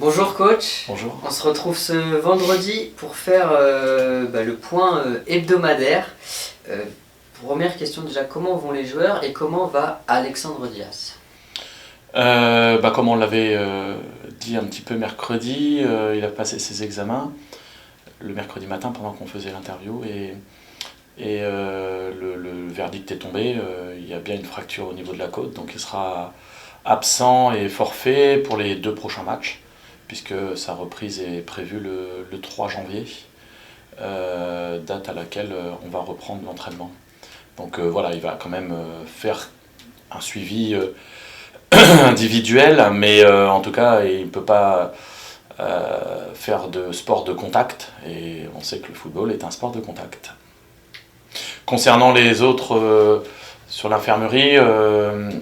Bonjour coach, Bonjour. on se retrouve ce vendredi pour faire le point hebdomadaire. Euh, Première question déjà, comment vont les joueurs et comment va Alexandre Dias? Comme on l'avait dit un petit peu mercredi, il a passé ses examens le mercredi matin pendant qu'on faisait l'interview et le verdict est tombé. Il y a bien une fracture au niveau de la côte, donc il sera absent et forfait pour les 2 prochains matchs, puisque sa reprise est prévue le 3 janvier, date à laquelle on va reprendre l'entraînement. Donc voilà, il va quand même faire un suivi individuel, mais en tout cas, il ne peut pas faire de sport de contact, et on sait que le football est un sport de contact. Concernant les autres, sur l'infirmerie,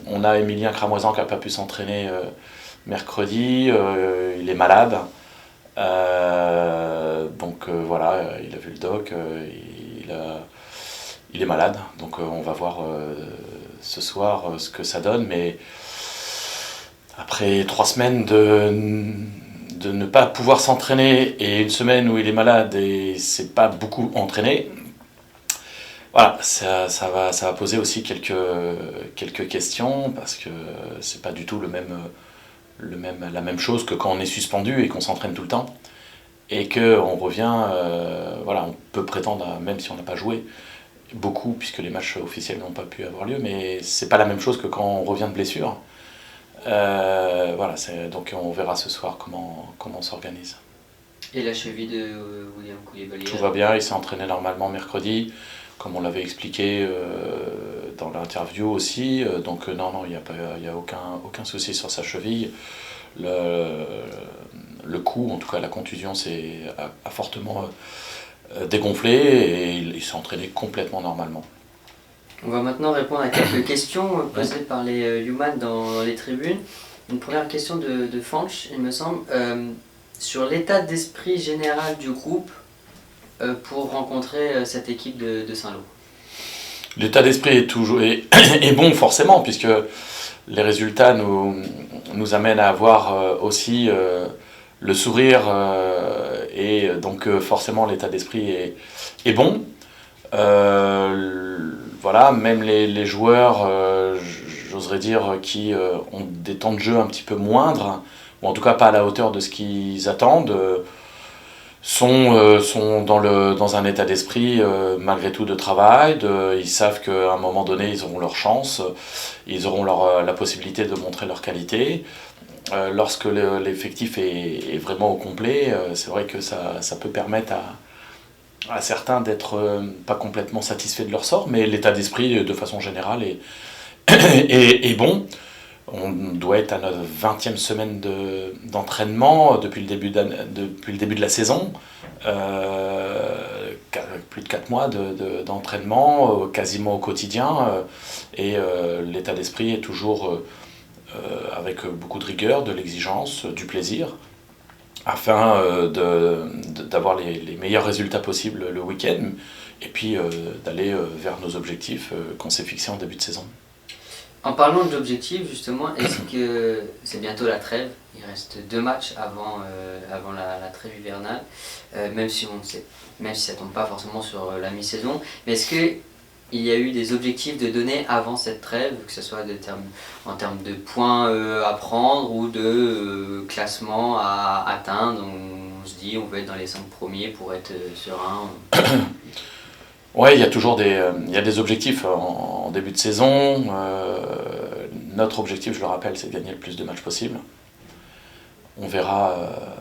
on a Emilien Cramoisan qui n'a pas pu s'entraîner mercredi, il est malade. Voilà, il a vu le doc, il est malade, donc on va voir ce soir ce que ça donne, mais après 3 semaines de ne pas pouvoir s'entraîner et une semaine où il est malade et c'est pas beaucoup entraîné, voilà, ça va poser aussi quelques questions, parce que c'est pas du tout la même chose que quand on est suspendu et qu'on s'entraîne tout le temps et qu'on revient, voilà, on peut prétendre, même si on n'a pas joué beaucoup, puisque les matchs officiels n'ont pas pu avoir lieu, mais c'est pas la même chose que quand on revient de blessure. Voilà, donc on verra ce soir comment on s'organise. Et la cheville de William Koulibaly? Tout va bien, il s'est entraîné normalement mercredi, comme on l'avait expliqué dans l'interview aussi. Donc non, il n'y a aucun souci sur sa cheville. Le coup, en tout cas la contusion, a fortement dégonflé et il s'est entraîné complètement normalement. On va maintenant répondre à quelques questions posées par les Human dans les tribunes. Une première question de Fanch, il me semble, sur l'état d'esprit général du groupe pour rencontrer cette équipe de Saint-Lô. L'état d'esprit est bon forcément, puisque les résultats nous amènent à avoir aussi le sourire, et donc forcément l'état d'esprit est bon. Voilà, même les joueurs, j'oserais dire, qui ont des temps de jeu un petit peu moindres, ou en tout cas pas à la hauteur de ce qu'ils attendent, sont dans un état d'esprit malgré tout de travail. Ils savent qu'à un moment donné ils auront leur chance, ils auront la possibilité de montrer leur qualité. Lorsque l'effectif est vraiment au complet, c'est vrai que ça peut permettre à certains d'être pas complètement satisfaits de leur sort, mais l'état d'esprit de façon générale est bon. On doit être à notre 20e semaine d'entraînement depuis le début de la saison. Plus de 4 mois d'entraînement quasiment au quotidien, et l'état d'esprit est toujours avec beaucoup de rigueur, de l'exigence, du plaisir, afin d'avoir les meilleurs résultats possibles le week-end, et puis d'aller vers nos objectifs qu'on s'est fixés en début de saison. En parlant de l'objectif, justement, est-ce que c'est bientôt la trêve? Il reste 2 matchs avant la trêve hivernale, même si ça ne tombe pas forcément sur la mi-saison. Mais est-ce qu'il y a eu des objectifs de donner avant cette trêve, que ce soit en termes de points à prendre ou de classement à atteindre? On se dit on veut être dans les 5 premiers pour être serein. Ouais, il y a toujours des objectifs en début de saison. Notre objectif, je le rappelle, c'est de gagner le plus de matchs possible. On verra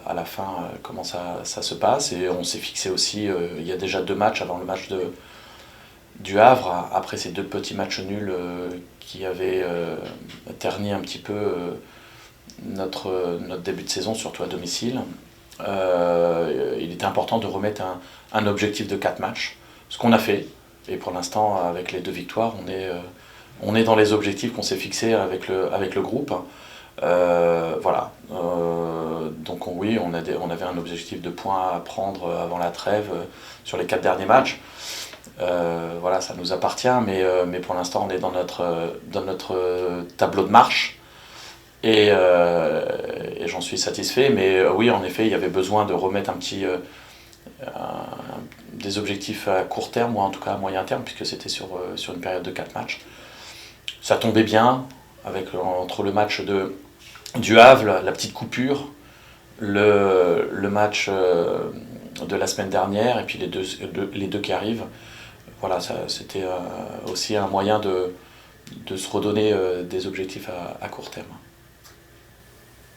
à la fin comment ça se passe. Et on s'est fixé aussi, il y a déjà 2 matchs avant le match du Havre, après ces 2 petits matchs nuls qui avaient terni un petit peu notre début de saison, surtout à domicile. Il était important de remettre un objectif de 4 matchs. Ce qu'on a fait, et pour l'instant avec les 2 victoires, on est dans les objectifs qu'on s'est fixés avec le groupe. Voilà. Donc oui, on avait un objectif de points à prendre avant la trêve sur les 4 derniers matchs. Voilà, ça nous appartient, mais pour l'instant on est dans notre tableau de marche, et j'en suis satisfait. Mais oui, en effet, il y avait besoin de remettre des objectifs à court terme, ou en tout cas à moyen terme, puisque c'était sur une période de 4 matchs. Ça tombait bien, entre le match du Havre, la petite coupure, le match de la semaine dernière, et puis les deux qui arrivent. Voilà, c'était aussi un moyen de se redonner des objectifs à court terme.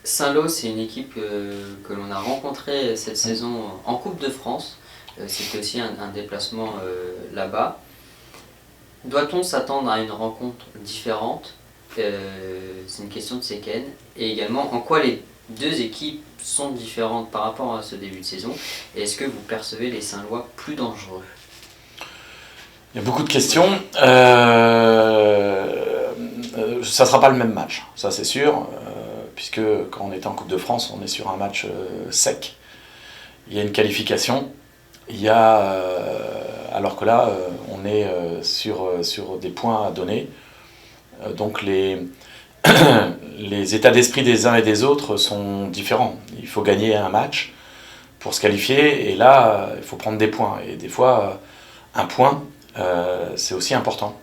Saint-Lô, c'est une équipe que l'on a rencontrée cette saison en Coupe de France. C'était aussi un déplacement là-bas. Doit-on s'attendre à une rencontre différente? C'est une question de Seken. Et également, en quoi les deux équipes sont différentes par rapport à ce début de saison? Et est-ce que vous percevez les Saint-Lois plus dangereux? Il y a beaucoup de questions. Ça ne sera pas le même match, ça c'est sûr, puisque quand on était en Coupe de France, on est sur un match sec. Il y a une qualification, alors que là, on est sur des points à donner. Donc les états d'esprit des uns et des autres sont différents. Il faut gagner un match pour se qualifier, et là, il faut prendre des points. Et des fois, un point, c'est aussi important.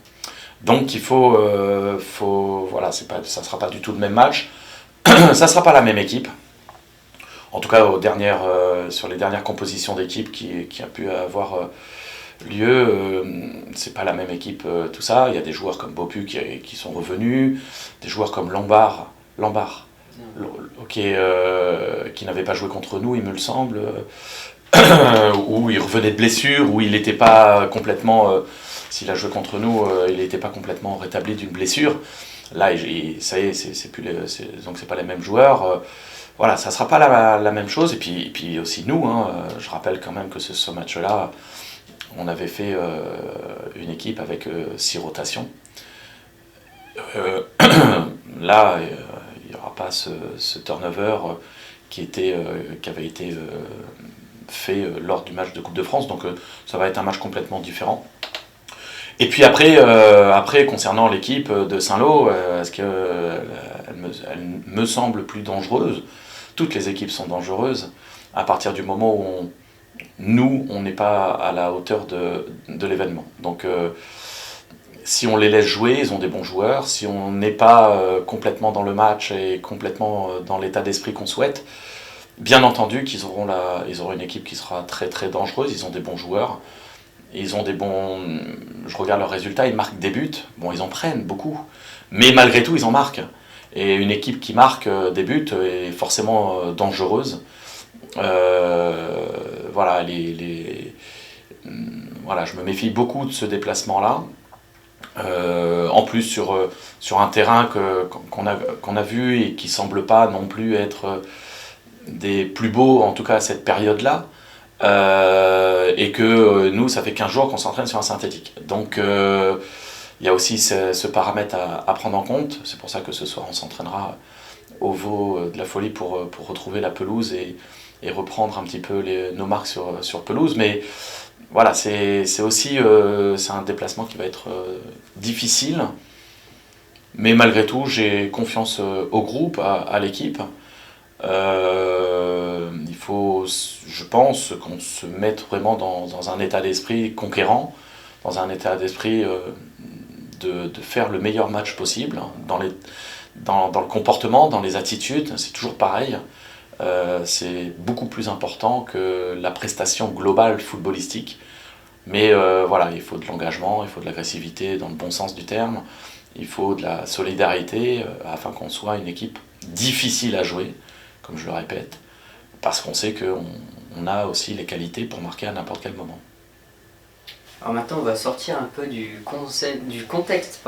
Donc il voilà, ça ne sera pas du tout le même match, ça ne sera pas la même équipe. En tout cas, sur les dernières compositions d'équipe qui a pu avoir lieu, c'est pas la même équipe, tout ça. Il y a des joueurs comme Bopu qui sont revenus, des joueurs comme Lombard qui n'avait pas joué contre nous, il me le semble, où il revenait de blessure, où il n'était pas complètement, s'il a joué contre nous, il n'était pas complètement rétabli d'une blessure. Là, ça y est, donc c'est pas les mêmes joueurs. Voilà, ça sera pas la même chose. Et puis aussi nous, je rappelle quand même que ce match-là, on avait fait une équipe avec 6 rotations. Là, il n'y aura pas ce turnover qui avait été fait lors du match de Coupe de France, donc ça va être un match complètement différent. Et puis après concernant l'équipe de Saint-Lô, est-ce qu'elle me semble plus dangereuse? Toutes les équipes sont dangereuses à partir du moment où on n'est pas à la hauteur de l'événement. Donc si on les laisse jouer, ils ont des bons joueurs. Si on n'est pas complètement dans le match et complètement dans l'état d'esprit qu'on souhaite, bien entendu qu'ils auront une équipe qui sera très très dangereuse. Ils ont des bons joueurs. Je regarde leurs résultats, ils marquent des buts. Bon, ils en prennent beaucoup, mais malgré tout, ils en marquent. Et une équipe qui marque des buts est forcément dangereuse. Voilà, voilà, je me méfie beaucoup de ce déplacement-là. En plus sur un terrain qu'on a vu et qui semble pas non plus être des plus beaux, en tout cas à cette période-là. Et que nous, ça fait 15 jours qu'on s'entraîne sur un synthétique. Donc il y a aussi ce paramètre à prendre en compte. C'est pour ça que ce soir on s'entraînera au Vaux de la Folie pour retrouver la pelouse et reprendre un petit peu nos marques sur pelouse. Mais voilà, c'est aussi c'est un déplacement qui va être difficile. Mais malgré tout, j'ai confiance au groupe, à l'équipe. Il faut, je pense, qu'on se mette vraiment dans un état d'esprit conquérant, dans un état d'esprit de faire le meilleur match possible, dans le comportement, dans les attitudes, c'est toujours pareil. C'est beaucoup plus important que la prestation globale footballistique. Mais voilà, il faut de l'engagement, il faut de l'agressivité dans le bon sens du terme, il faut de la solidarité afin qu'on soit une équipe difficile à jouer, comme je le répète, parce qu'on sait qu'on a aussi les qualités pour marquer à n'importe quel moment. Alors maintenant, on va sortir un peu du contexte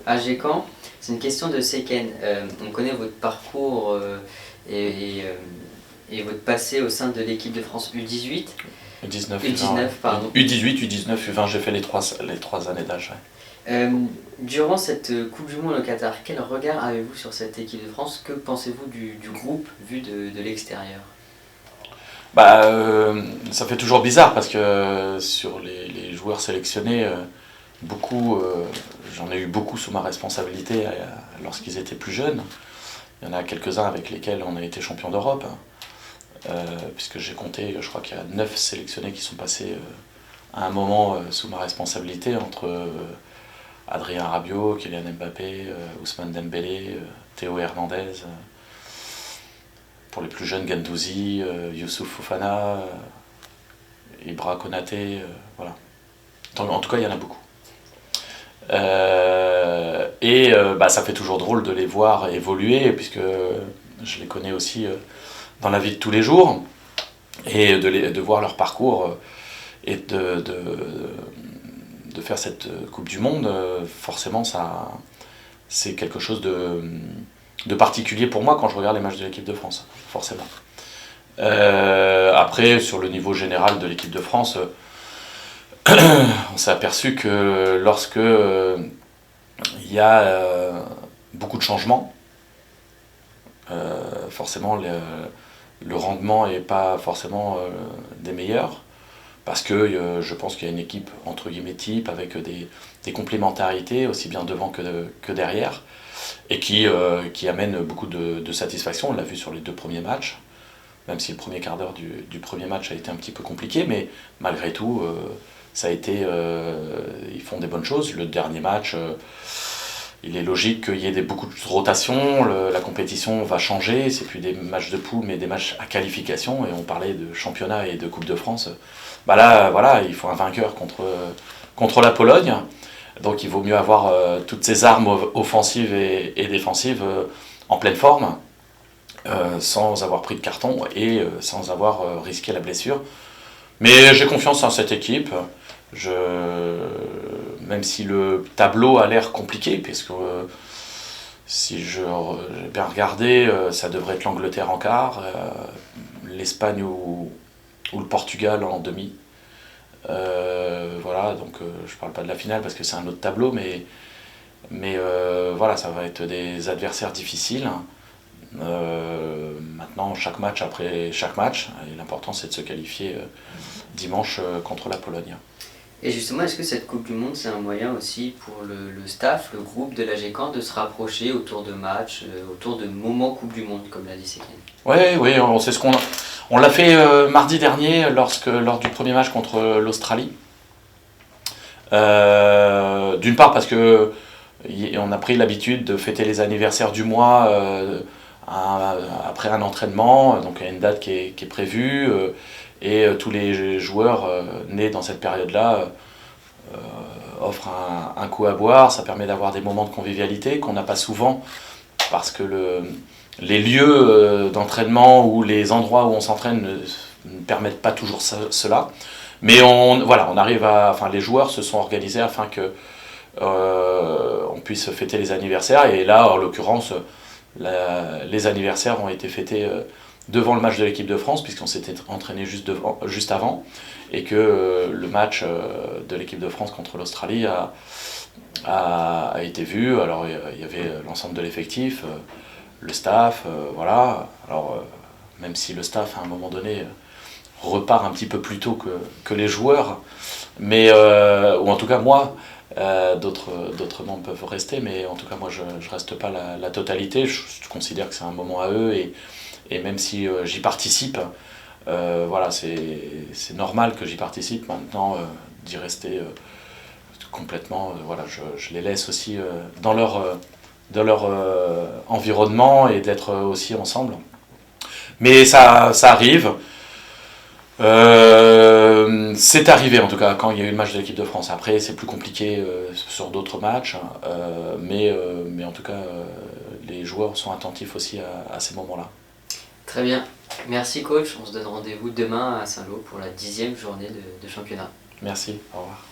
AG Caen. C'est une question de Seken. On connaît votre parcours et votre passé au sein de l'équipe de France U18. U19, U19, pardon. U18, U19, U20, j'ai fait les trois années d'âge. Ouais. Durant cette Coupe du Monde au Qatar, quel regard avez-vous sur cette équipe de France? Que pensez-vous du groupe vu de l'extérieur? Ça fait toujours bizarre parce que sur les joueurs sélectionnés, j'en ai eu beaucoup sous ma responsabilité lorsqu'ils étaient plus jeunes. Il y en a quelques-uns avec lesquels on a été champion d'Europe, puisque j'ai compté, je crois qu'il y a 9 sélectionnés qui sont passés à un moment sous ma responsabilité, entre Adrien Rabiot, Kylian Mbappé, Ousmane Dembélé, Théo Hernandez, pour les plus jeunes, Guendouzi, Youssouf Fofana, Ibra Konaté, voilà. En tout cas, il y en a beaucoup. Ça fait toujours drôle de les voir évoluer, puisque je les connais aussi dans la vie de tous les jours, et de voir leur parcours et de faire cette Coupe du Monde, forcément, c'est quelque chose de particulier pour moi quand je regarde les matchs de l'équipe de France, forcément. Après, sur le niveau général de l'équipe de France, on s'est aperçu que lorsque il y a beaucoup de changements, forcément le rendement n'est pas forcément des meilleurs, parce que je pense qu'il y a une équipe entre guillemets type avec des complémentarités aussi bien devant que derrière, et qui amène beaucoup de satisfaction. On l'a vu sur les 2 premiers matchs, même si le premier quart d'heure du premier match a été un petit peu compliqué, mais malgré tout, ça a été, ils font des bonnes choses. Le dernier match, il est logique qu'il y ait beaucoup de rotations, la compétition va changer, c'est plus des matchs de poule mais des matchs à qualification, et on parlait de championnat et de Coupe de France. Bah là, voilà, il faut un vainqueur contre la Pologne, donc il vaut mieux avoir toutes ces armes offensives et défensives en pleine forme, sans avoir pris de carton et sans avoir risqué la blessure. Mais j'ai confiance en cette équipe. Même si le tableau a l'air compliqué, puisque si j'ai bien regardé, ça devrait être l'Angleterre en quart, l'Espagne ou le Portugal en demi. Voilà, donc je parle pas de la finale parce que c'est un autre tableau, mais voilà, ça va être des adversaires difficiles. Maintenant, chaque match après chaque match, et l'important c'est de se qualifier dimanche contre la Pologne. Et justement, est-ce que cette Coupe du Monde, c'est un moyen aussi pour le staff, le groupe de l'AGCAN de se rapprocher autour de matchs, autour de moments Coupe du Monde, comme l'a dit Sékine? Oui, on sait on l'a fait mardi dernier lors du premier match contre l'Australie. D'une part parce que on a pris l'habitude de fêter les anniversaires du mois après un entraînement, donc il y a une date qui est prévue, et tous les joueurs nés dans cette période-là offrent un coup à boire. Ça permet d'avoir des moments de convivialité qu'on n'a pas souvent, parce que les lieux d'entraînement ou les endroits où on s'entraîne ne permettent pas toujours cela. Mais les joueurs se sont organisés afin que on puisse fêter les anniversaires, et là, en l'occurrence, les anniversaires ont été fêtés devant le match de l'équipe de France, puisqu'on s'était entraîné juste avant, et que le match de l'équipe de France contre l'Australie a été vu. Alors il y avait l'ensemble de l'effectif, le staff, voilà. Alors même si le staff à un moment donné repart un petit peu plus tôt que les joueurs, mais ou en tout cas moi, d'autres membres peuvent rester, mais en tout cas moi je reste pas la totalité. Je considère que c'est un moment à eux, et même si j'y participe, voilà, c'est normal que j'y participe. Maintenant, d'y rester complètement, voilà, je les laisse aussi dans leur environnement, et d'être aussi ensemble. Mais ça arrive. C'est arrivé en tout cas quand il y a eu le match de l'équipe de France. Après, c'est plus compliqué sur d'autres matchs, mais en tout cas, les joueurs sont attentifs aussi à ces moments-là. Très bien. Merci coach. On se donne rendez-vous demain à Saint-Lô pour la 10e journée de championnat. Merci, au revoir.